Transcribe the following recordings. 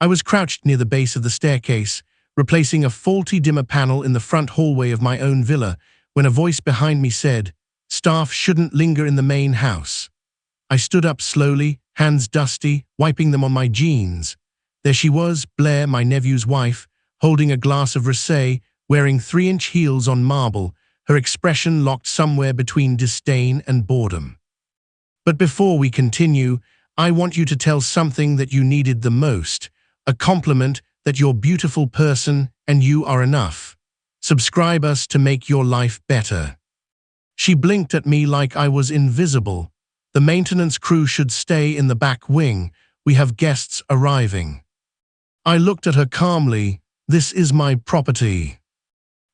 I was crouched near the base of the staircase, replacing a faulty dimmer panel in the front hallway of my own villa, when a voice behind me said, "Staff shouldn't linger in the main house." I stood up slowly, hands dusty, wiping them on my jeans. There she was, Blair, my nephew's wife, holding a glass of rosé, wearing 3-inch heels on marble, her expression locked somewhere between disdain and boredom. "But before we continue, I want you to tell something that you needed the most, a compliment that you're a beautiful person and you are enough. Subscribe us to make your life better." She blinked at me like I was invisible. "The maintenance crew should stay in the back wing. We have guests arriving." I looked at her calmly. "This is my property."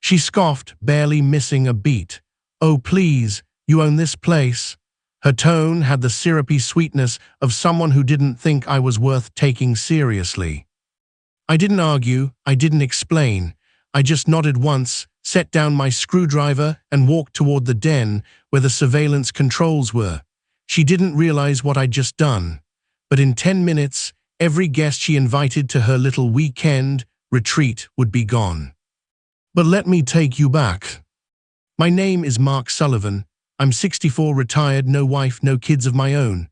She scoffed, barely missing a beat. "Oh please, you own this place." Her tone had the syrupy sweetness of someone who didn't think I was worth taking seriously. I didn't argue, I didn't explain. I just nodded once, set down my screwdriver, and walked toward the den where the surveillance controls were. She didn't realize what I'd just done. But in 10 minutes, every guest she invited to her little weekend retreat would be gone. "But let me take you back. My name is Mark Sullivan. I'm 64, retired, no wife, no kids of my own.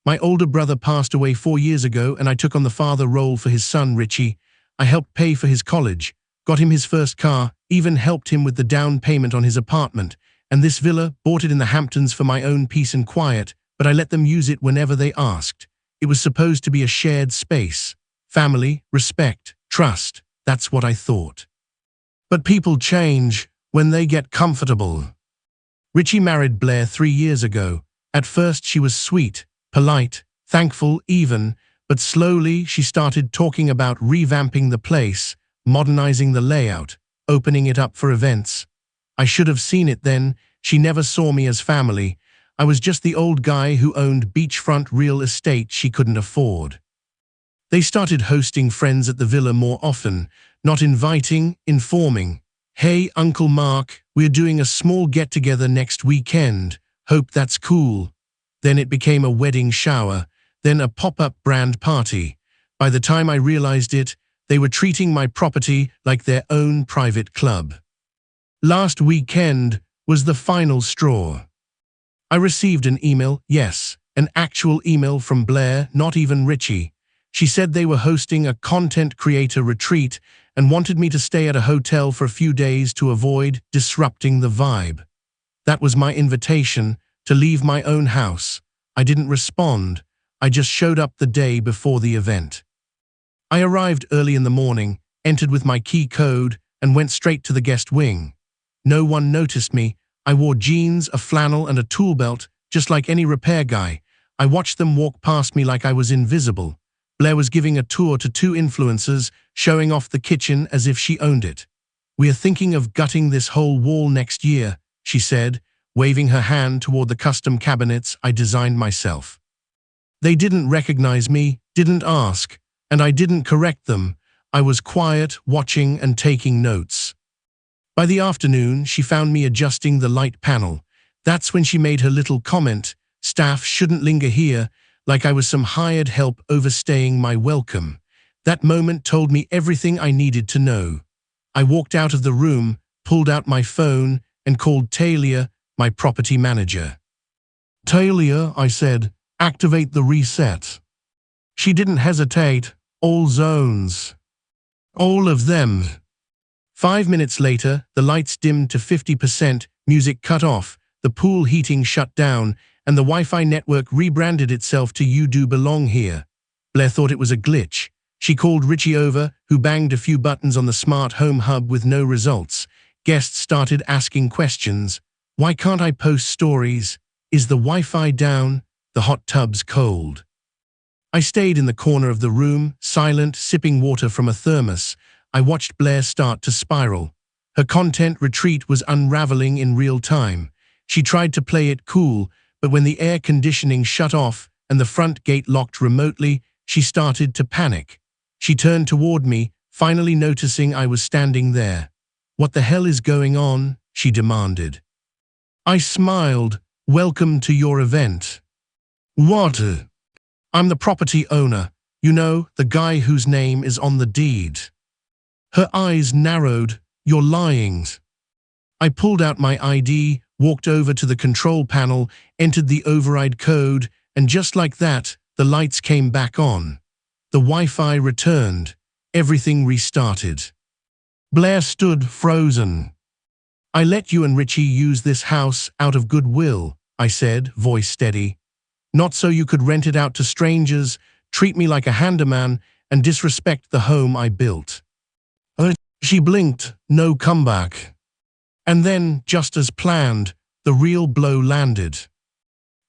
My older brother passed away 4 years ago and I took on the father role for his son, Richie. I helped pay for his college, got him his first car, even helped him with the down payment on his apartment. And this villa, bought it in the Hamptons for my own peace and quiet, but I let them use it whenever they asked. It was supposed to be a shared space. Family, respect, trust, that's what I thought. But people change when they get comfortable." Richie married Blair 3 years ago. At first she was sweet, polite, thankful even, but slowly she started talking about revamping the place, modernizing the layout, opening it up for events. I should have seen it then. She never saw me as family. I was just the old guy who owned beachfront real estate she couldn't afford. They started hosting friends at the villa more often, not inviting, informing. "Hey, Uncle Mark, we're doing a small get-together next weekend. Hope that's cool." Then it became a wedding shower, then a pop-up brand party. By the time I realized it, they were treating my property like their own private club. Last weekend was the final straw. I received an email, yes, an actual email from Blair, not even Richie. She said they were hosting a content creator retreat and wanted me to stay at a hotel for a few days to avoid disrupting the vibe. That was my invitation, to leave my own house. I didn't respond. I just showed up the day before the event. I arrived early in the morning, entered with my key code, and went straight to the guest wing. No one noticed me. I wore jeans, a flannel, and a tool belt, just like any repair guy. I watched them walk past me like I was invisible. Blair was giving a tour to 2 influencers, showing off the kitchen as if she owned it. "We are thinking of gutting this whole wall next year," she said, waving her hand toward the custom cabinets I designed myself. They didn't recognize me, didn't ask, and I didn't correct them. I was quiet, watching and taking notes. By the afternoon, she found me adjusting the light panel. That's when she made her little comment, "Staff shouldn't linger here," like I was some hired help overstaying my welcome. That moment told me everything I needed to know. I walked out of the room, pulled out my phone, and called Talia, my property manager. "Talia," I said, "activate the reset." She didn't hesitate. "All zones. All of them." 5 minutes later, the lights dimmed to 50%, music cut off, the pool heating shut down, and the Wi-Fi network rebranded itself to "You Do Belong Here." Blair thought it was a glitch. She called Richie over, who banged a few buttons on the smart home hub with no results. Guests started asking questions. "Why can't I post stories? Is the Wi-Fi down? The hot tub's cold." I stayed in the corner of the room, silent, sipping water from a thermos. I watched Blair start to spiral. Her content retreat was unraveling in real time. She tried to play it cool, but when the air conditioning shut off and the front gate locked remotely, she started to panic. She turned toward me, finally noticing I was standing there. "What the hell is going on?" she demanded. I smiled. "Welcome to your event." "What?" "I'm the property owner. You know, the guy whose name is on the deed. Her eyes narrowed. You're lying. I pulled out my ID, walked over to the control panel, entered the override code, and just like that, the lights came back on. The Wi-Fi returned. Everything restarted. Blair stood frozen. I let you and Richie use this house out of goodwill, I said, voice steady. Not so you could rent it out to strangers, treat me like a handyman, and disrespect the home I built. She blinked, no comeback. And then, just as planned, the real blow landed.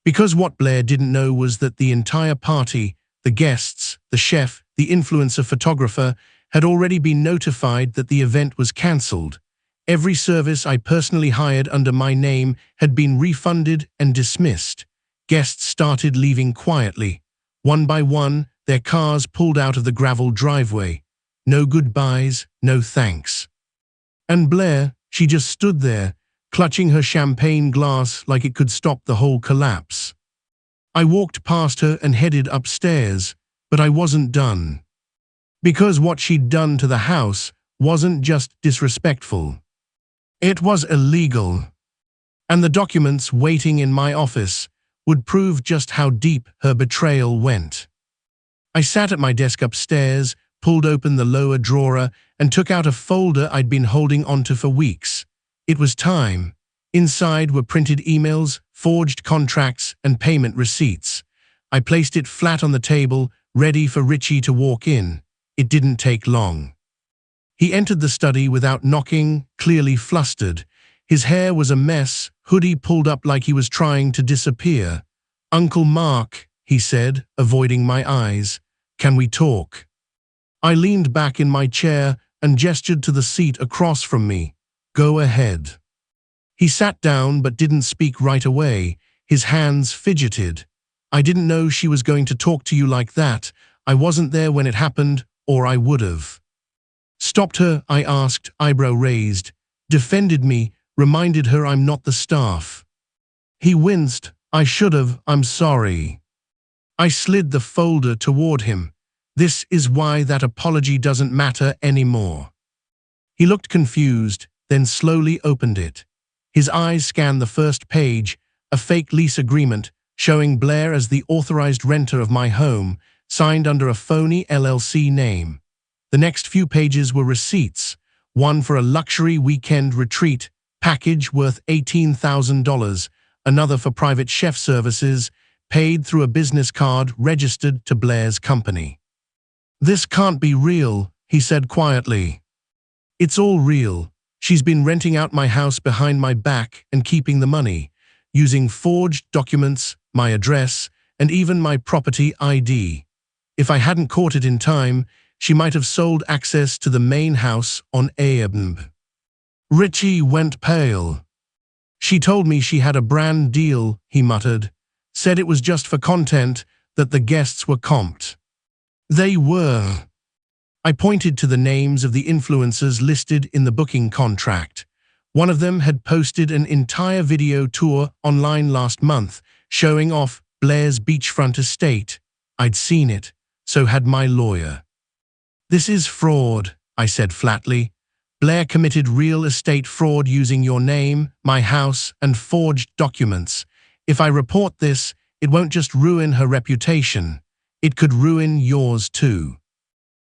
Because what Blair didn't know was that the entire party, the guests, the chef, the influencer photographer, had already been notified that the event was cancelled. Every service I personally hired under my name had been refunded and dismissed. Guests started leaving quietly. One by one, their cars pulled out of the gravel driveway. No goodbyes, no thanks. And Blair, she just stood there, clutching her champagne glass like it could stop the whole collapse. I walked past her and headed upstairs, but I wasn't done. Because what she'd done to the house wasn't just disrespectful. It was illegal. And the documents waiting in my office would prove just how deep her betrayal went. I sat at my desk upstairs, pulled open the lower drawer, and took out a folder I'd been holding onto for weeks. It was time. Inside were printed emails, forged contracts, and payment receipts. I placed it flat on the table, ready for Richie to walk in. It didn't take long. He entered the study without knocking, clearly flustered. His hair was a mess, hoodie pulled up like he was trying to disappear. "Uncle Mark," he said, avoiding my eyes. "Can we talk?" I leaned back in my chair and gestured to the seat across from me. "Go ahead." He sat down but didn't speak right away. His hands fidgeted. "I didn't know she was going to talk to you like that. I wasn't there when it happened, or I would've." "Stopped her?" I asked, eyebrow raised. "Defended me, reminded her I'm not the staff." He winced. "I should've, I'm sorry." I slid the folder toward him. "This is why that apology doesn't matter anymore." He looked confused, then slowly opened it. His eyes scanned the first page, a fake lease agreement showing Blair as the authorized renter of my home, signed under a phony LLC name. The next few pages were receipts, one for a luxury weekend retreat package worth $18,000, another for private chef services, paid through a business card registered to Blair's company. "This can't be real," he said quietly. "It's all real. She's been renting out my house behind my back and keeping the money, using forged documents, my address, and even my property ID. If I hadn't caught it in time, she might have sold access to the main house on Airbnb." Richie went pale. "She told me she had a brand deal," he muttered. "Said it was just for content, that the guests were comped." They were. I pointed to the names of the influencers listed in the booking contract. One of them had posted an entire video tour online last month, showing off Blair's beachfront estate. I'd seen it, so had my lawyer. "This is fraud," I said flatly. "Blair committed real estate fraud using your name, my house, and forged documents. If I report this, it won't just ruin her reputation. It could ruin yours too."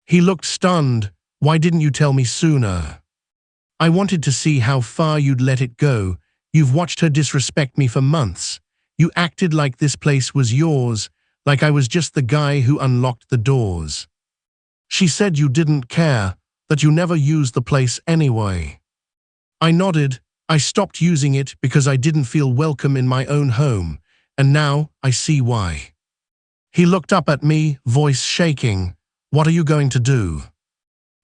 He looked stunned. "Why didn't you tell me sooner?" "I wanted to see how far you'd let it go. You've watched her disrespect me for months. You acted like this place was yours, like I was just the guy who unlocked the doors. She said you didn't care, that you never used the place anyway." I nodded. "I stopped using it because I didn't feel welcome in my own home, and now I see why." He looked up at me, voice shaking. "What are you going to do?"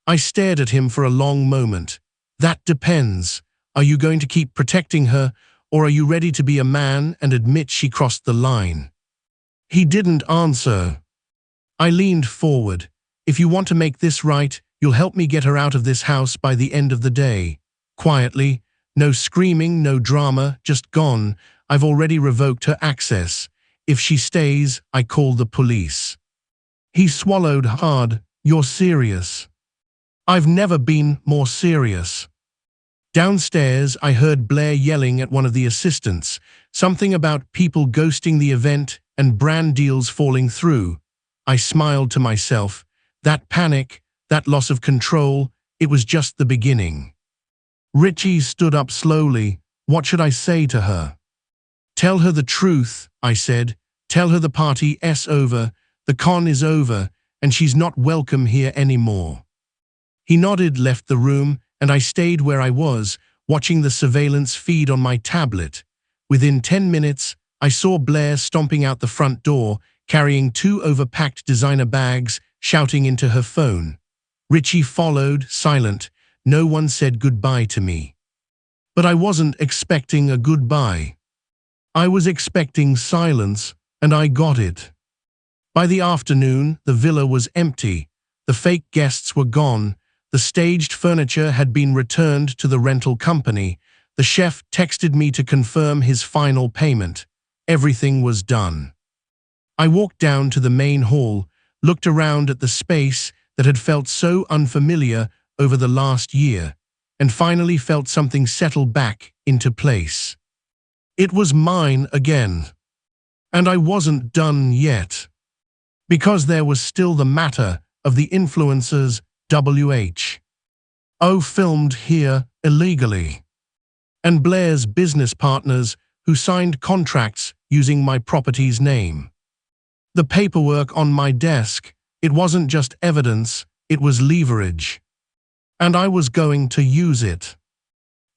I stared at him for a long moment. "That depends. Are you going to keep protecting her, or are you ready to be a man and admit she crossed the line?" He didn't answer. I leaned forward. "If you want to make this right, you'll help me get her out of this house by the end of the day. Quietly. No screaming, no drama, just gone. I've already revoked her access. If she stays, I call the police." He swallowed hard. You're serious? I've never been more serious. Downstairs, I heard Blair yelling at one of the assistants, something about people ghosting the event and brand deals falling through. I smiled to myself. That panic, that loss of control, it was just the beginning. Richie stood up slowly. What should I say to her? Tell her the truth, I said. Tell her the party's over, the con is over, and she's not welcome here anymore. He nodded, left the room, and I stayed where I was, watching the surveillance feed on my tablet. Within 10 minutes, I saw Blair stomping out the front door, carrying 2 overpacked designer bags, shouting into her phone. Richie followed, silent. No one said goodbye to me. But I wasn't expecting a goodbye. I was expecting silence, and I got it. By the afternoon, the villa was empty. The fake guests were gone. The staged furniture had been returned to the rental company. The chef texted me to confirm his final payment. Everything was done. I walked down to the main hall, looked around at the space that had felt so unfamiliar over the last year, and finally felt something settle back into place. It was mine again. And I wasn't done yet. Because there was still the matter of the influencers WHO filmed here illegally, and Blair's business partners who signed contracts using my property's name. The paperwork on my desk, it wasn't just evidence, it was leverage. And I was going to use it.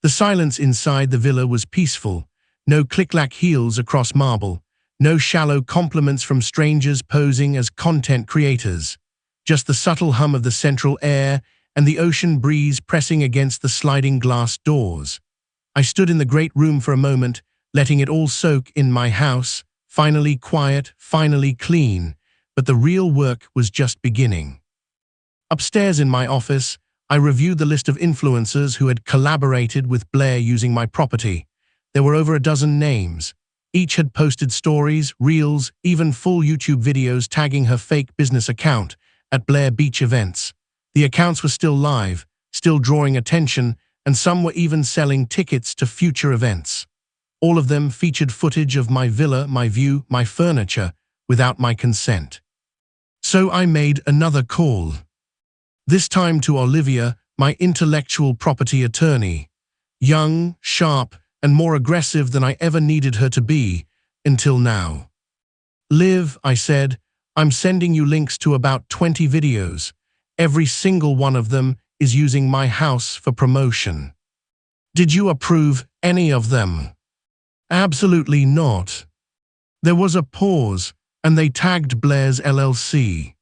The silence inside the villa was peaceful. No click-clack heels across marble. No shallow compliments from strangers posing as content creators. Just the subtle hum of the central air and the ocean breeze pressing against the sliding glass doors. I stood in the great room for a moment, letting it all soak in. My house, finally quiet, finally clean, but the real work was just beginning. Upstairs in my office, I reviewed the list of influencers who had collaborated with Blair using my property. There were over a dozen names. Each had posted stories, reels, even full YouTube videos tagging her fake business account at Blair Beach events. The accounts were still live, still drawing attention, and some were even selling tickets to future events. All of them featured footage of my villa, my view, my furniture, without my consent. So I made another call. This time to Olivia, my intellectual property attorney. Young, sharp, and more aggressive than I ever needed her to be, until now. Liv, I said, I'm sending you links to about 20 videos. Every single one of them is using my house for promotion. Did you approve any of them? Absolutely not. There was a pause, and they tagged Blair's LLC.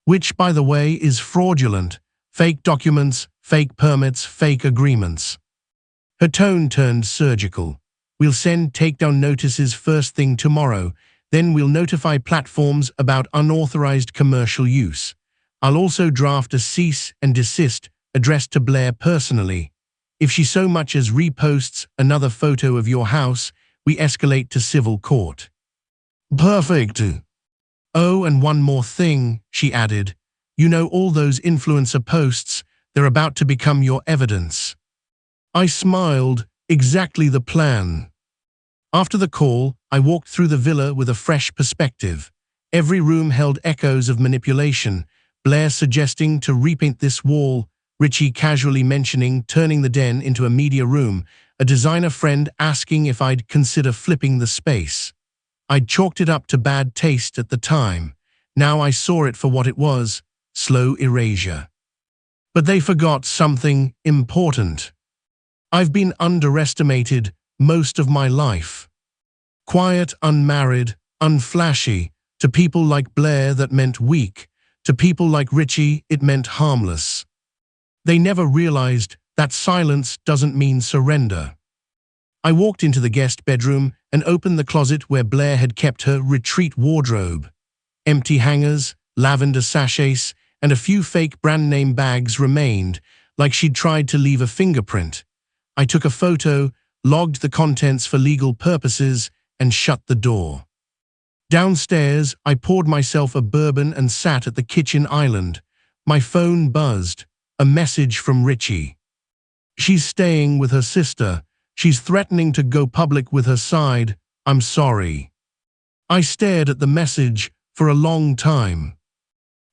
Which, by the way, is fraudulent. Fake documents, fake permits, fake agreements. Her tone turned surgical. We'll send takedown notices first thing tomorrow. Then we'll notify platforms about unauthorized commercial use. I'll also draft a cease and desist addressed to Blair personally. If she so much as reposts another photo of your house, we escalate to civil court. Perfect. Oh, and one more thing, she added. You know all those influencer posts, they're about to become your evidence. I smiled. Exactly the plan. After the call, I walked through the villa with a fresh perspective. Every room held echoes of manipulation. Blair suggesting to repaint this wall, Richie casually mentioning turning the den into a media room, a designer friend asking if I'd consider flipping the space. I'd chalked it up to bad taste at the time. Now I saw it for what it was, slow erasure. But they forgot something important. I've been underestimated most of my life. Quiet, unmarried, unflashy. To people like Blair that meant weak. To people like Richie it meant harmless. They never realized that silence doesn't mean surrender. I walked into the guest bedroom and opened the closet where Blair had kept her retreat wardrobe. Empty hangers, lavender sachets, and a few fake brand name bags remained, like she'd tried to leave a fingerprint. I took a photo, logged the contents for legal purposes, and shut the door. Downstairs, I poured myself a bourbon and sat at the kitchen island. My phone buzzed. A message from Richie. She's staying with her sister. She's threatening to go public with her side. I'm sorry. I stared at the message for a long time.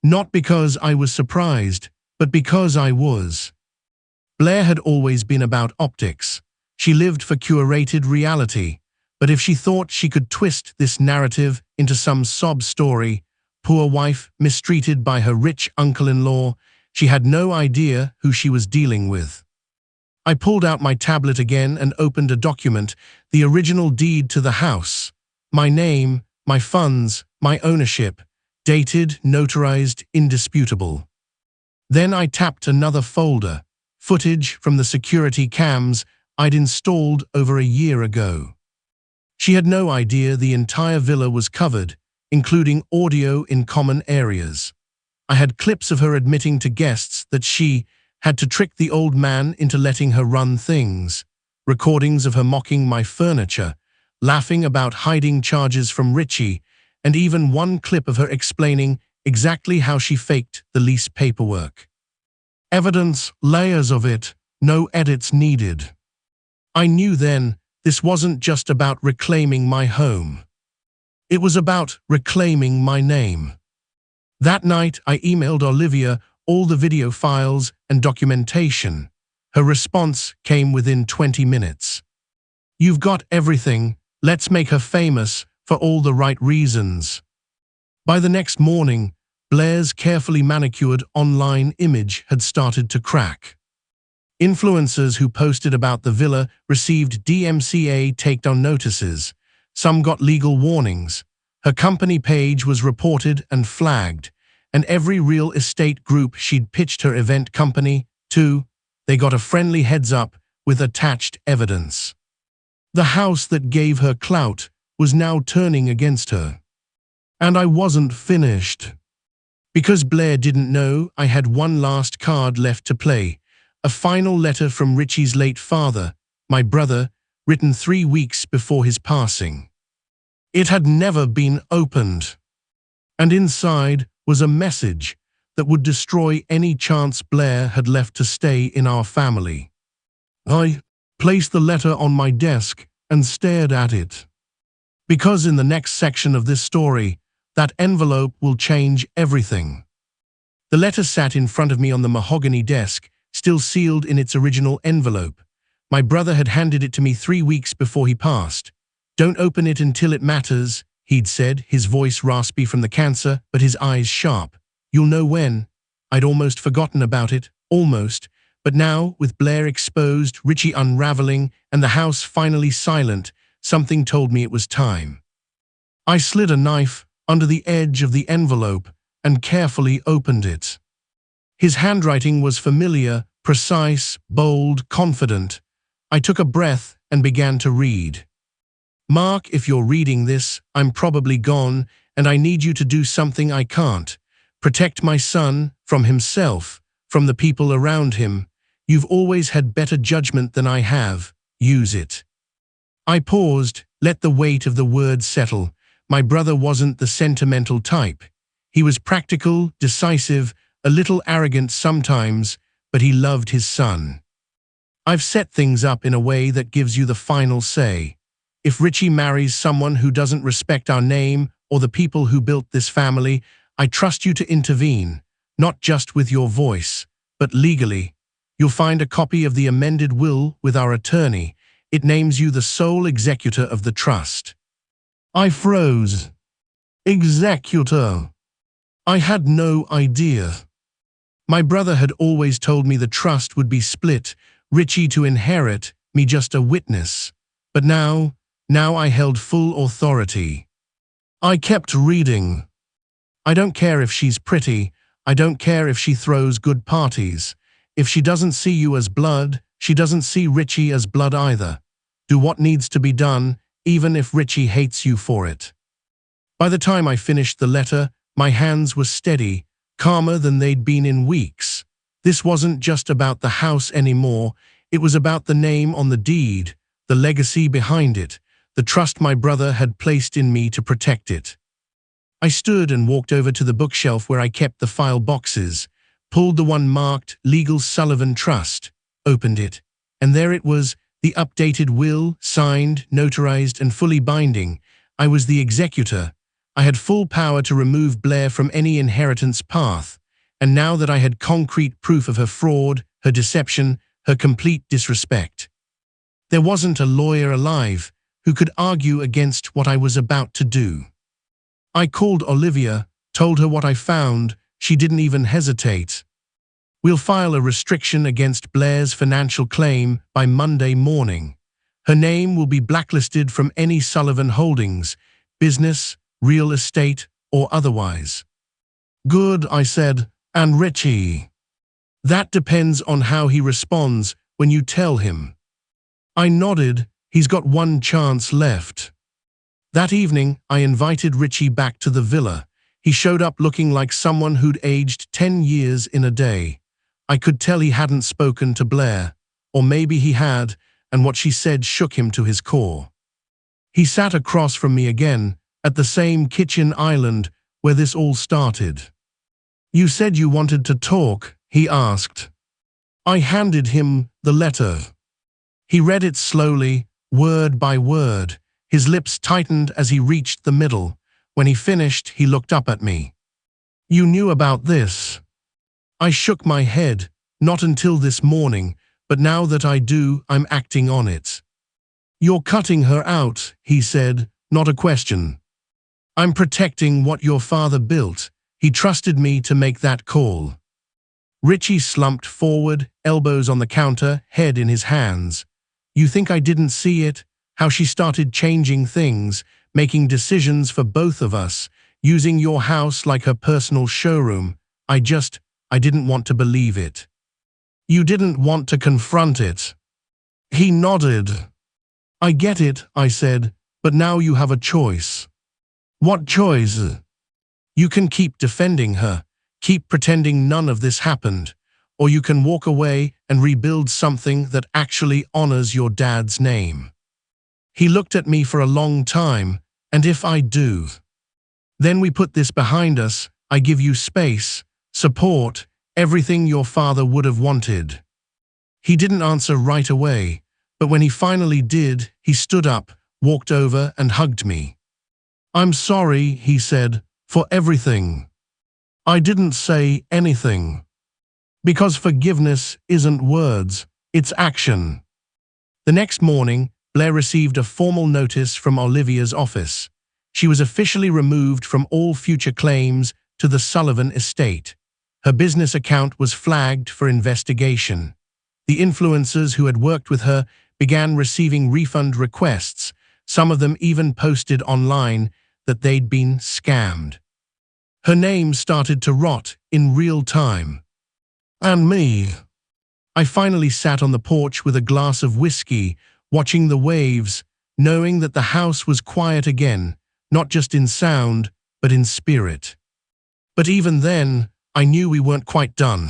Not because I was surprised, but because I was. Blair had always been about optics. She lived for curated reality. But if she thought she could twist this narrative into some sob story, poor wife mistreated by her rich uncle-in-law, she had no idea who she was dealing with. I pulled out my tablet again and opened a document, the original deed to the house. My name, my funds, my ownership, dated, notarized, indisputable. Then I tapped another folder, footage from the security cams I'd installed over a year ago. She had no idea the entire villa was covered, including audio in common areas. I had clips of her admitting to guests that she had to trick the old man into letting her run things, recordings of her mocking my furniture, laughing about hiding charges from Richie, and even one clip of her explaining exactly how she faked the lease paperwork. Evidence, layers of it, no edits needed. I knew then this wasn't just about reclaiming my home. It was about reclaiming my name. That night, I emailed Olivia all the video files and documentation. Her response came within 20 minutes. You've got everything, let's make her famous for all the right reasons. By the next morning, Blair's carefully manicured online image had started to crack. Influencers who posted about the villa received DMCA takedown notices. Some got legal warnings. Her company page was reported and flagged, and every real estate group she'd pitched her event company to, they got a friendly heads up with attached evidence. The house that gave her clout was now turning against her. And I wasn't finished. Because Blair didn't know, I had one last card left to play. A final letter from Richie's late father, my brother, written 3 weeks before his passing. It had never been opened. And inside was a message that would destroy any chance Blair had left to stay in our family. I placed the letter on my desk and stared at it. Because in the next section of this story, that envelope will change everything. The letter sat in front of me on the mahogany desk, still sealed in its original envelope. My brother had handed it to me 3 weeks before he passed. Don't open it until it matters, he'd said, his voice raspy from the cancer, but his eyes sharp. You'll know when. I'd almost forgotten about it, almost. But now, with Blair exposed, Richie unraveling, and the house finally silent, something told me it was time. I slid a knife under the edge of the envelope and carefully opened it. His handwriting was familiar, precise, bold, confident. I took a breath and began to read. Mark, if you're reading this, I'm probably gone, and I need you to do something I can't. Protect my son from himself, from the people around him. You've always had better judgment than I have. Use it. I paused, let the weight of the words settle. My brother wasn't the sentimental type. He was practical, decisive, a little arrogant sometimes, but he loved his son. I've set things up in a way that gives you the final say. If Richie marries someone who doesn't respect our name or the people who built this family, I trust you to intervene, not just with your voice, but legally. You'll find a copy of the amended will with our attorney. It names you the sole executor of the trust. I froze. Executor. I had no idea. My brother had always told me the trust would be split, Richie to inherit, me just a witness. But now I held full authority. I kept reading. I don't care if she's pretty. I don't care if she throws good parties. If she doesn't see you as blood, she doesn't see Richie as blood either. Do what needs to be done, even if Richie hates you for it. By the time I finished the letter, my hands were steady, calmer than they'd been in weeks. This wasn't just about the house anymore. It was about the name on the deed, the legacy behind it, the trust my brother had placed in me to protect it. I stood and walked over to the bookshelf where I kept the file boxes, pulled the one marked Legal Sullivan Trust, opened it, and there it was, the updated will, signed, notarized, and fully binding. I was the executor. I had full power to remove Blair from any inheritance path, and now that I had concrete proof of her fraud, her deception, her complete disrespect, there wasn't a lawyer alive who could argue against what I was about to do. I called Olivia, told her what I found. She didn't even hesitate. We'll file a restriction against Blair's financial claim by Monday morning. Her name will be blacklisted from any Sullivan holdings, business, real estate, or otherwise. Good, I said, and Richie? That depends on how he responds when you tell him. I nodded. He's got one chance left. That evening, I invited Richie back to the villa. He showed up looking like someone who'd aged 10 years in a day. I could tell he hadn't spoken to Blair, or maybe he had, and what she said shook him to his core. He sat across from me again, at the same kitchen island where this all started. You said you wanted to talk, he asked. I handed him the letter. He read it slowly, word by word. His lips tightened as he reached the middle. When he finished, he looked up at me. You knew about this? I shook my head. Not until this morning, but now that I do, I'm acting on it. You're cutting her out, he said, not a question. I'm protecting what your father built. He trusted me to make that call. Richie slumped forward, elbows on the counter, head in his hands. You think I didn't see it? How she started changing things, making decisions for both of us, using your house like her personal showroom. I didn't want to believe it. You didn't want to confront it. He nodded. I get it, I said, but now you have a choice. What choice? You can keep defending her, keep pretending none of this happened, or you can walk away and rebuild something that actually honors your dad's name. He looked at me for a long time, and if I do, then we put this behind us. I give you space, support, everything your father would have wanted. He didn't answer right away, but when he finally did, he stood up, walked over and hugged me. I'm sorry, he said, for everything. I didn't say anything. Because forgiveness isn't words, it's action. The next morning, Blair received a formal notice from Olivia's office. She was officially removed from all future claims to the Sullivan estate. Her business account was flagged for investigation. The influencers who had worked with her began receiving refund requests. Some of them even posted online that they'd been scammed. Her name started to rot in real time. And me. I finally sat on the porch with a glass of whiskey, watching the waves, knowing that the house was quiet again, not just in sound, but in spirit. But even then, I knew we weren't quite done.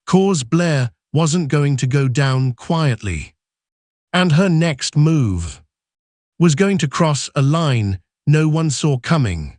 Cause Blair wasn't going to go down quietly. And her next move was going to cross a line no one saw coming.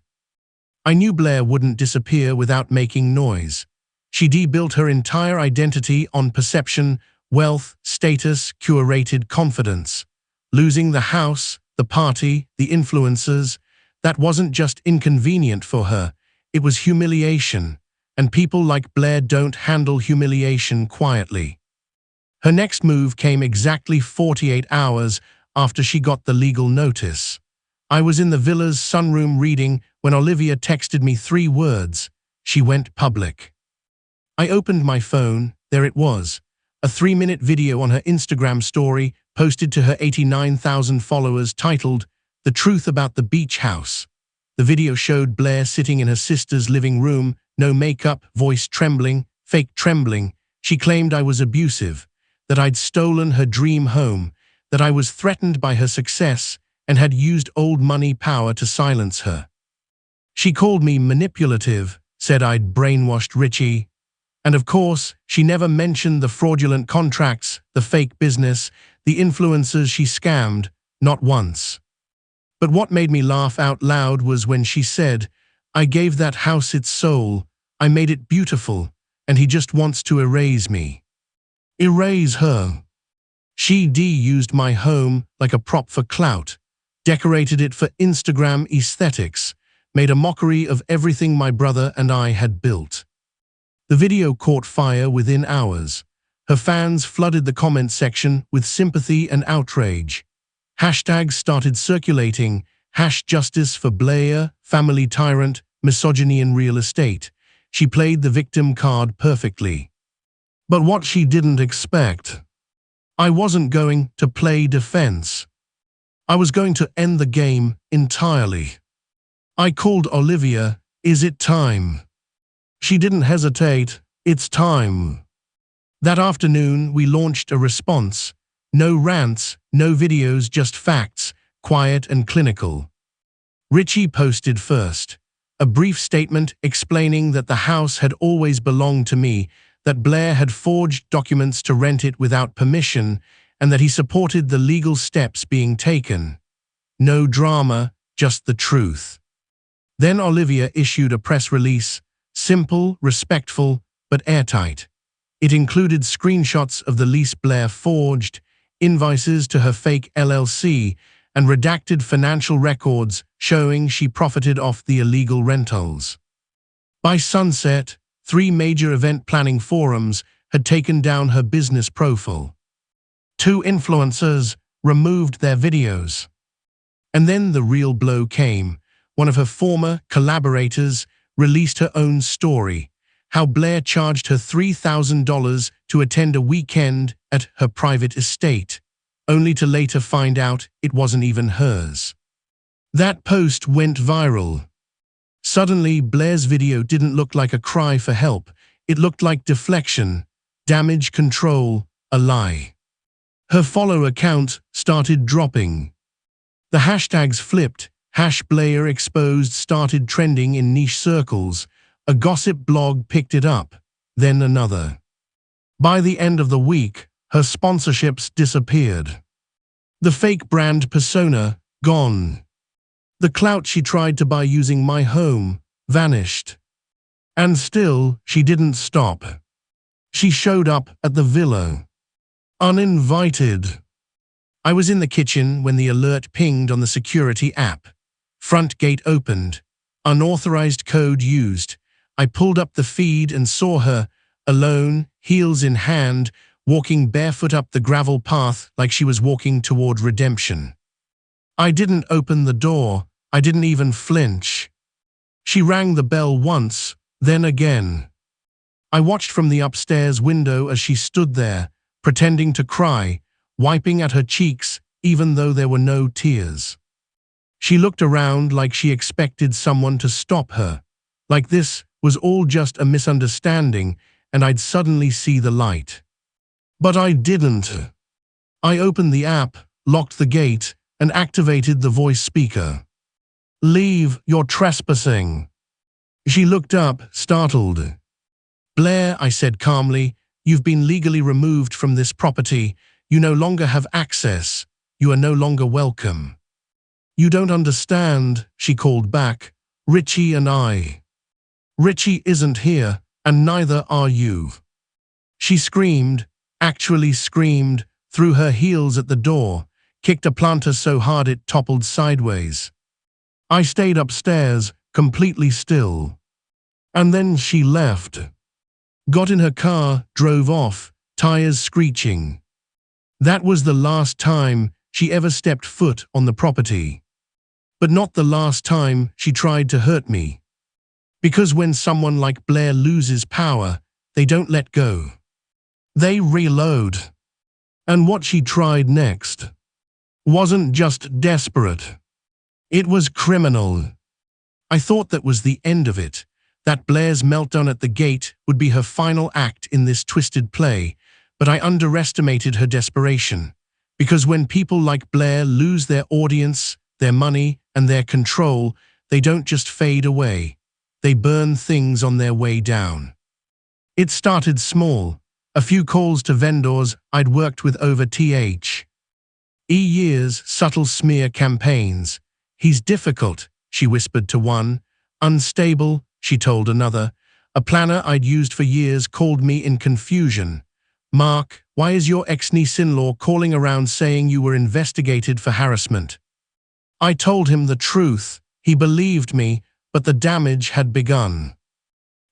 I knew Blair wouldn't disappear without making noise. She built her entire identity on perception, wealth, status, curated confidence. Losing the house, the party, the influencers, that wasn't just inconvenient for her, it was humiliation, and people like Blair don't handle humiliation quietly. Her next move came exactly 48 hours after she got the legal notice. I was in the villa's sunroom reading when Olivia texted me 3 words. She went public. I opened my phone. There it was. A 3-minute video on her Instagram story posted to her 89,000 followers titled, The Truth About the Beach House. The video showed Blair sitting in her sister's living room, no makeup, voice trembling, fake trembling. She claimed I was abusive, that I'd stolen her dream home, that I was threatened by her success and had used old money power to silence her. She called me manipulative, said I'd brainwashed Richie. And of course, she never mentioned the fraudulent contracts, the fake business, the influencers she scammed, not once. But what made me laugh out loud was when she said, "I gave that house its soul, I made it beautiful, and he just wants to erase me." Erase her. She used my home like a prop for clout, decorated it for Instagram aesthetics, made a mockery of everything my brother and I had built. The video caught fire within hours. Her fans flooded the comment section with sympathy and outrage. Hashtags started circulating, #justice for Blair, family tyrant, misogyny in real estate. She played the victim card perfectly. But what she didn't expect, I wasn't going to play defense. I was going to end the game entirely. I called Olivia, "Is it time?" She didn't hesitate, "It's time." That afternoon, we launched a response. No rants, no videos, just facts, quiet and clinical. Richie posted first. A brief statement explaining that the house had always belonged to me, that Blair had forged documents to rent it without permission, and that he supported the legal steps being taken. No drama, just the truth. Then Olivia issued a press release, simple, respectful, but airtight. It included screenshots of the lease Blair forged, invoices to her fake LLC, and redacted financial records showing she profited off the illegal rentals. By sunset, 3 major event planning forums had taken down her business profile. 2 influencers removed their videos. And then the real blow came. One of her former collaborators released her own story, how Blair charged her $3,000 to attend a weekend at her private estate, only to later find out it wasn't even hers. That post went viral. Suddenly, Blair's video didn't look like a cry for help. It looked like deflection, damage control, a lie. Her follower count started dropping. The hashtags flipped. #Blair exposed started trending in niche circles. A gossip blog picked it up, then another. By the end of the week, her sponsorships disappeared. The fake brand persona, gone. The clout she tried to buy using my home, vanished. And still, she didn't stop. She showed up at the villa. Uninvited. I was in the kitchen when the alert pinged on the security app. Front gate opened. Unauthorized code used. I pulled up the feed and saw her, alone, heels in hand, walking barefoot up the gravel path like she was walking toward redemption. I didn't open the door. I didn't even flinch. She rang the bell once, then again. I watched from the upstairs window as she stood there, pretending to cry, wiping at her cheeks even though there were no tears. She looked around like she expected someone to stop her, like this was all just a misunderstanding and I'd suddenly see the light. But I didn't. I opened the app, locked the gate, and activated the voice speaker. "Leave, you're trespassing." She looked up, startled. "Blair," I said calmly, "you've been legally removed from this property. You no longer have access. You are no longer welcome." "You don't understand," she called back. "Richie and I." "Richie isn't here, and neither are you." She screamed, actually screamed, threw her heels at the door, kicked a planter so hard it toppled sideways. I stayed upstairs, completely still. And then she left. Got in her car, drove off, tires screeching. That was the last time she ever stepped foot on the property. But not the last time she tried to hurt me. Because when someone like Blair loses power, they don't let go. They reload. And what she tried next wasn't just desperate. It was criminal. I thought that was the end of it, that Blair's meltdown at the gate would be her final act in this twisted play, but I underestimated her desperation. Because when people like Blair lose their audience, their money, and their control, they don't just fade away. They burn things on their way down. It started small, a few calls to vendors I'd worked with over years, subtle smear campaigns, He's difficult, she whispered to one. Unstable, she told another. A planner I'd used for years called me in confusion. Mark, why is your ex-niece-in-law calling around saying you were investigated for harassment? I told him the truth. He believed me, but the damage had begun.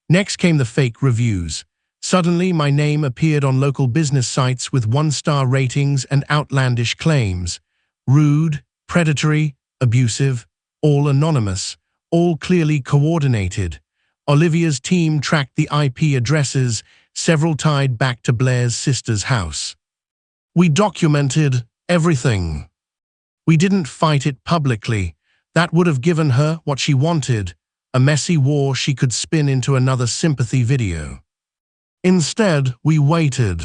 Next came the fake reviews. Suddenly, my name appeared on local business sites with 1-star ratings and outlandish claims. Rude, predatory, abusive, all anonymous, all clearly coordinated. Olivia's team tracked the IP addresses, several tied back to Blair's sister's house. We documented everything. We didn't fight it publicly. That would have given her what she wanted, a messy war she could spin into another sympathy video. Instead, we waited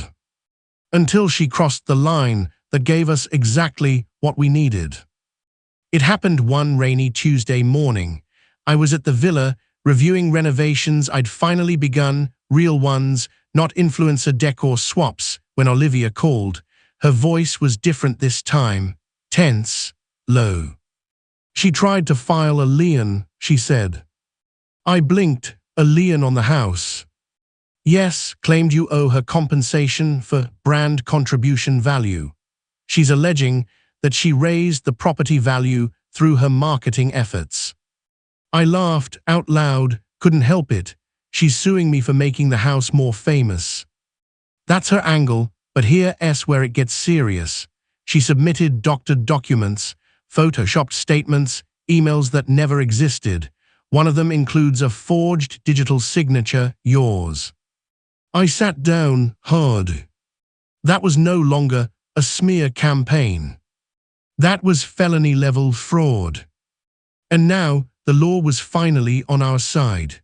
until she crossed the line that gave us exactly what we needed. It happened one rainy Tuesday morning. I was at the villa, reviewing renovations I'd finally begun, real ones, not influencer decor swaps, when Olivia called. Her voice was different this time, tense, low. She tried to file a lien, she said. I blinked. A lien on the house? Yes, claimed you owe her compensation for brand contribution value. She's alleging that she raised the property value through her marketing efforts. I laughed out loud, couldn't help it. She's suing me for making the house more famous. That's her angle, but here's where it gets serious. She submitted doctored documents, photoshopped statements, emails that never existed. One of them includes a forged digital signature, yours. I sat down hard. That was no longer a smear campaign. That was felony-level fraud. And now, the law was finally on our side.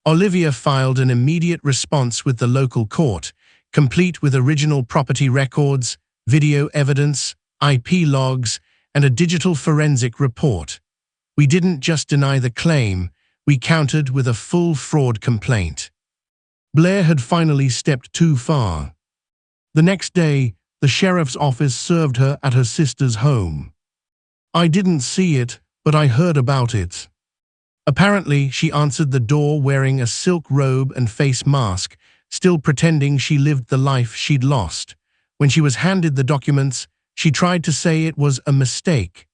Olivia filed an immediate response with the local court, complete with original property records, video evidence, IP logs, and a digital forensic report. We didn't just deny the claim, we countered with a full fraud complaint. Blair had finally stepped too far. The next day, the sheriff's office served her at her sister's home. I didn't see it, but I heard about it. Apparently, she answered the door wearing a silk robe and face mask, still pretending she lived the life she'd lost. When she was handed the documents, she tried to say it was a mistake.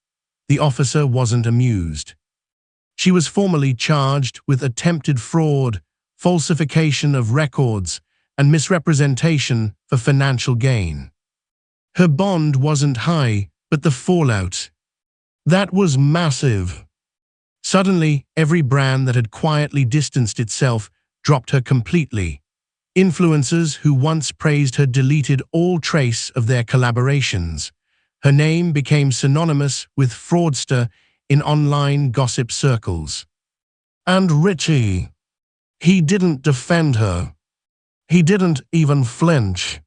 The officer wasn't amused. She was formally charged with attempted fraud, falsification of records, and misrepresentation for financial gain. Her bond wasn't high, but the fallout, that was massive. Suddenly, every brand that had quietly distanced itself dropped her completely. Influencers who once praised her deleted all trace of their collaborations. Her name became synonymous with fraudster in online gossip circles. And Richie, he didn't defend her. He didn't even flinch.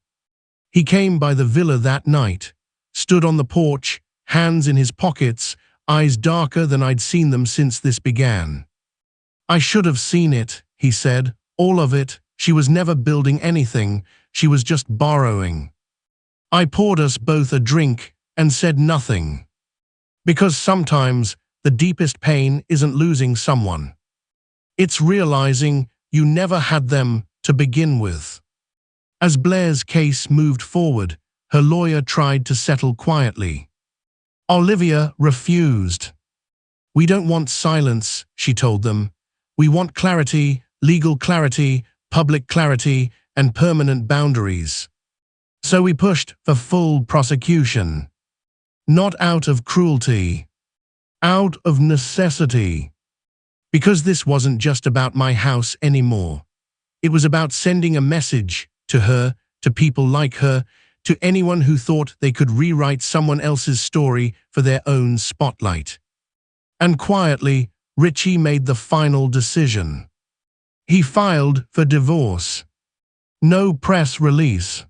He came by the villa that night, stood on the porch, hands in his pockets, eyes darker than I'd seen them since this began. I should have seen it, he said, all of it. She was never building anything, she was just borrowing. I poured us both a drink and said nothing. Because sometimes the deepest pain isn't losing someone. It's realizing you never had them to begin with. As Blair's case moved forward, her lawyer tried to settle quietly. Olivia refused. We don't want silence, she told them. We want clarity, legal clarity, public clarity, and permanent boundaries. So we pushed for full prosecution. Not out of cruelty. Out of necessity. Because this wasn't just about my house anymore. It was about sending a message to her, to people like her, to anyone who thought they could rewrite someone else's story for their own spotlight. And quietly, Richie made the final decision. He filed for divorce. No press release.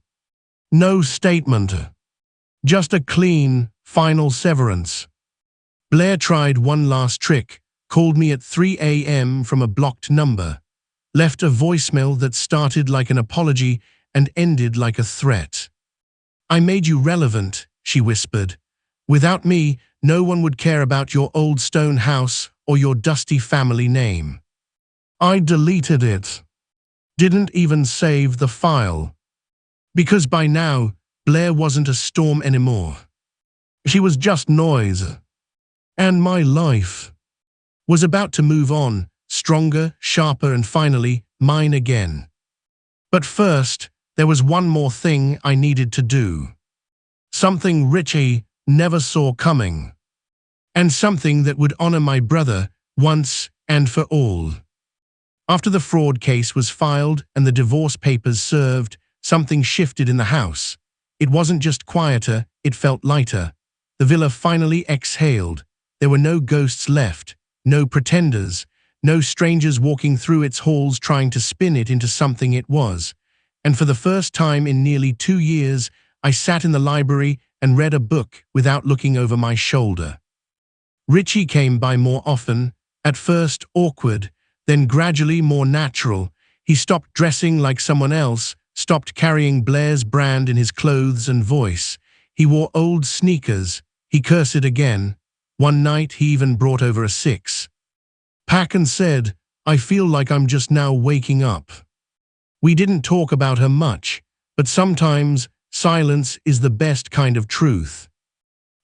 No statement. Just a clean, final severance. Blair tried one last trick, called me at 3 a.m. from a blocked number, left a voicemail that started like an apology and ended like a threat. I made you relevant, she whispered. Without me, no one would care about your old stone house or your dusty family name. I deleted it. Didn't even save the file. Because by now, Blair wasn't a storm anymore. She was just noise. And my life was about to move on, stronger, sharper, and finally, mine again. But first, there was one more thing I needed to do. Something Richie never saw coming. And something that would honor my brother once and for all. After the fraud case was filed and the divorce papers served, something shifted in the house. It wasn't just quieter, it felt lighter. The villa finally exhaled. There were no ghosts left, no pretenders, no strangers walking through its halls trying to spin it into something it was. And for the first time in nearly 2 years, I sat in the library and read a book without looking over my shoulder. Richie came by more often, at first awkward, then gradually more natural. He stopped dressing like someone else, stopped carrying Blair's brand in his clothes and voice. He wore old sneakers. He cursed again. One night he even brought over a six-pack and said, "I feel like I'm just now waking up." We didn't talk about her much, but sometimes silence is the best kind of truth.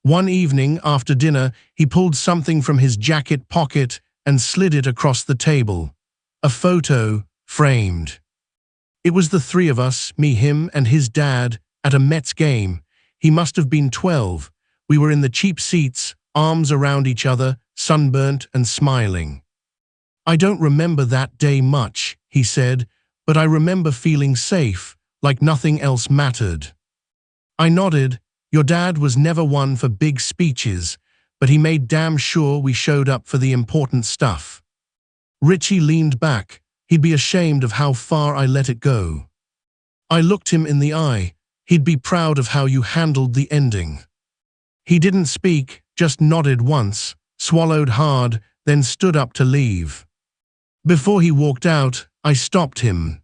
One evening after dinner, he pulled something from his jacket pocket and slid it across the table. A photo, framed. It was the three of us, me, him, and his dad, at a Mets game. He must have been 12. We were in the cheap seats, arms around each other, sunburnt and smiling. "I don't remember that day much," he said, "but I remember feeling safe, like nothing else mattered." I nodded. Your dad was never one for big speeches, but he made damn sure we showed up for the important stuff. Richie leaned back. He'd be ashamed of how far I let it go. I looked him in the eye. He'd be proud of how you handled the ending. He didn't speak, just nodded once, swallowed hard, then stood up to leave. Before he walked out, I stopped him.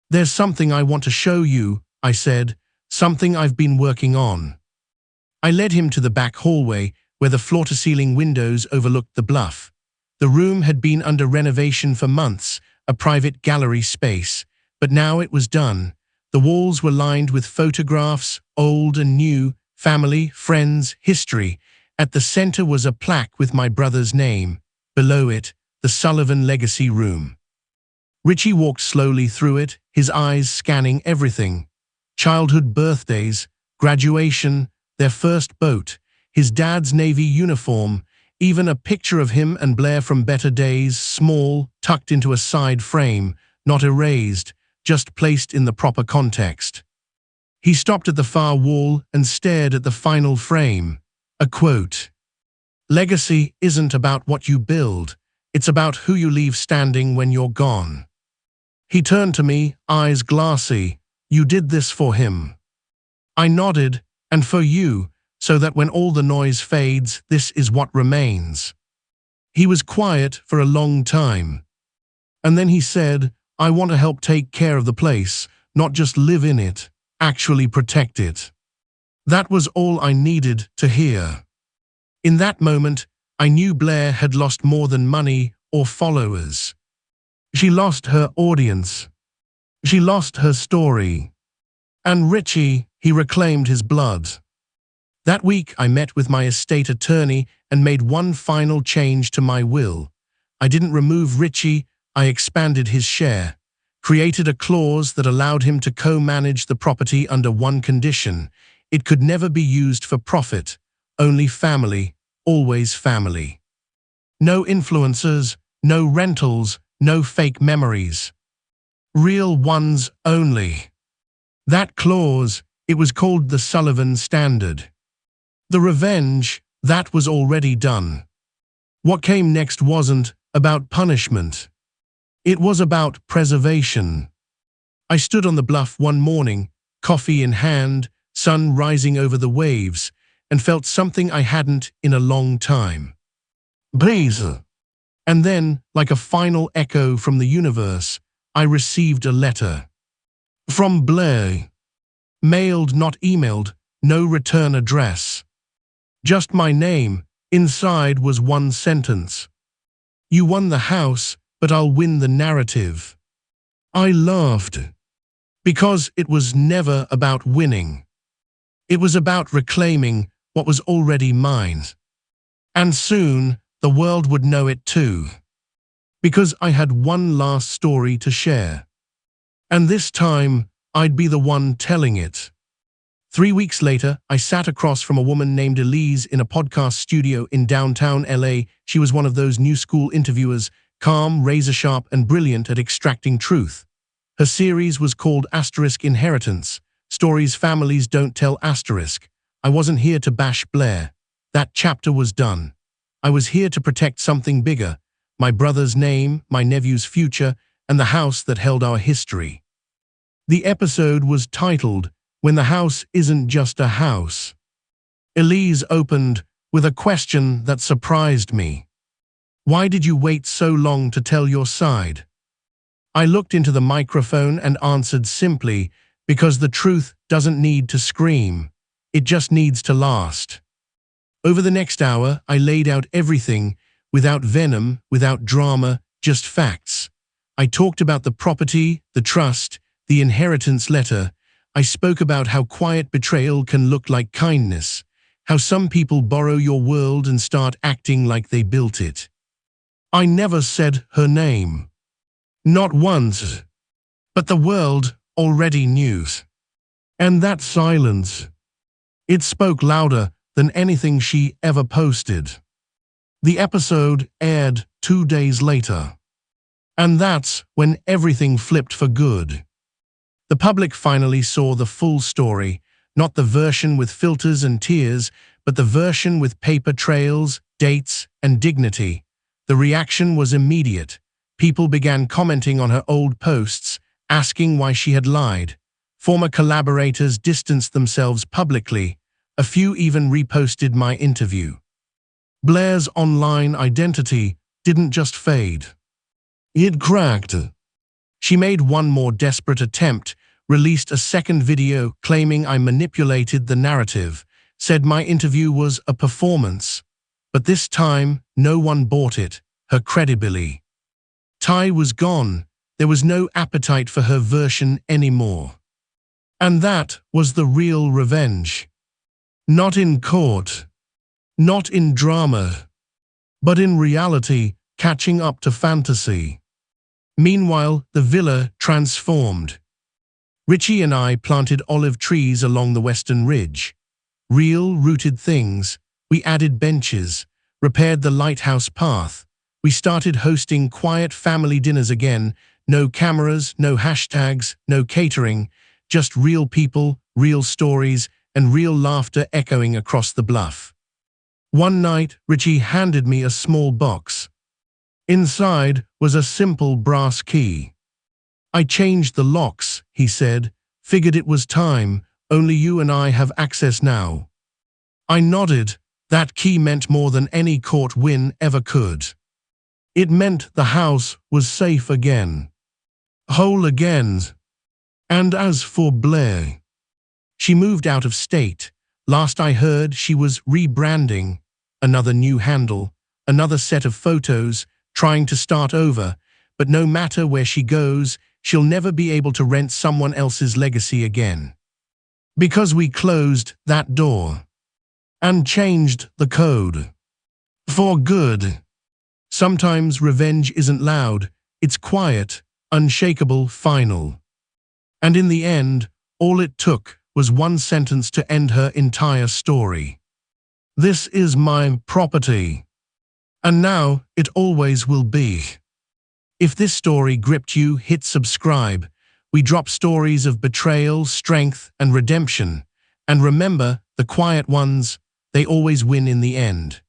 "There's something I want to show you," I said, "something I've been working on." I led him to the back hallway, where the floor-to-ceiling windows overlooked the bluff. The room had been under renovation for months, a private gallery space, but now it was done. The walls were lined with photographs, old and new, family, friends, history. At the center was a plaque with my brother's name. Below it, the Sullivan Legacy Room. Richie walked slowly through it, his eyes scanning everything. Childhood birthdays, graduation, their first boat, his dad's Navy uniform, even a picture of him and Blair from better days, small, tucked into a side frame, not erased, just placed in the proper context. He stopped at the far wall and stared at the final frame. A quote. "Legacy isn't about what you build, it's about who you leave standing when you're gone." He turned to me, eyes glassy. "You did this for him." I nodded. "And for you, so that when all the noise fades, this is what remains." He was quiet for a long time. And then he said, "I want to help take care of the place, not just live in it, actually protect it." That was all I needed to hear. In that moment, I knew Blair had lost more than money or followers. She lost her audience. She lost her story. And Richie, he reclaimed his blood. That week, I met with my estate attorney and made one final change to my will. I didn't remove Richie, I expanded his share, created a clause that allowed him to co-manage the property under one condition. It could never be used for profit, only family, always family. No influencers, no rentals, no fake memories. Real ones only. That clause, it was called the Sullivan Standard. The revenge, that was already done. What came next wasn't about punishment. It was about preservation. I stood on the bluff one morning, coffee in hand, sun rising over the waves, and felt something I hadn't in a long time. Breeze. And then, like a final echo from the universe, I received a letter. From Blair. Mailed, not emailed, no return address. Just my name. Inside was one sentence. You won the house, but I'll win the narrative. I laughed. Because it was never about winning. It was about reclaiming what was already mine. And soon, the world would know it too. Because I had one last story to share. And this time, I'd be the one telling it. 3 weeks later, I sat across from a woman named Elise in a podcast studio in downtown LA. She was one of those new school interviewers, calm, razor-sharp, and brilliant at extracting truth. Her series was called Inheritance, Stories Families Don't Tell. I wasn't here to bash Blair. That chapter was done. I was here to protect something bigger, my brother's name, my nephew's future, and the house that held our history. The episode was titled, When the House Isn't Just a House. Elise opened with a question that surprised me. Why did you wait so long to tell your side? I looked into the microphone and answered simply, because the truth doesn't need to scream. It just needs to last. Over the next hour, I laid out everything, without venom, without drama, just facts. I talked about the property, the trust, the inheritance letter. I spoke about how quiet betrayal can look like kindness, how some people borrow your world and start acting like they built it. I never said her name. Not once. But the world already knew. And that silence, it spoke louder than anything she ever posted. The episode aired 2 days later. And that's when everything flipped for good. The public finally saw the full story, not the version with filters and tears, but the version with paper trails, dates, and dignity. The reaction was immediate. People began commenting on her old posts, asking why she had lied. Former collaborators distanced themselves publicly. A few even reposted my interview. Blair's online identity didn't just fade. It cracked. She made one more desperate attempt, released a second video claiming I manipulated the narrative, said my interview was a performance. But this time, no one bought it, her credibility. Ty was gone. There was no appetite for her version anymore. And that was the real revenge. Not in court, not in drama, but in reality, catching up to fantasy. Meanwhile, the villa transformed. Richie and I planted olive trees along the western ridge. Real, rooted things. We added benches, repaired the lighthouse path. We started hosting quiet family dinners again. No cameras, no hashtags, no catering. Just real people, real stories, and real laughter echoing across the bluff. One night, Richie handed me a small box. Inside was a simple brass key. I changed the locks, he said, figured it was time, only you and I have access now. I nodded. That key meant more than any court win ever could. It meant the house was safe again. Whole again. And as for Blair, she moved out of state. Last I heard, she was rebranding. Another new handle, another set of photos, trying to start over. But no matter where she goes, she'll never be able to rent someone else's legacy again. Because we closed that door. And changed the code. For good. Sometimes revenge isn't loud, it's quiet, unshakable, final. And in the end, all it took was one sentence to end her entire story. This is my property. And now it always will be. If this story gripped you, hit subscribe. We drop stories of betrayal, strength, and redemption. And remember, the quiet ones, they always win in the end.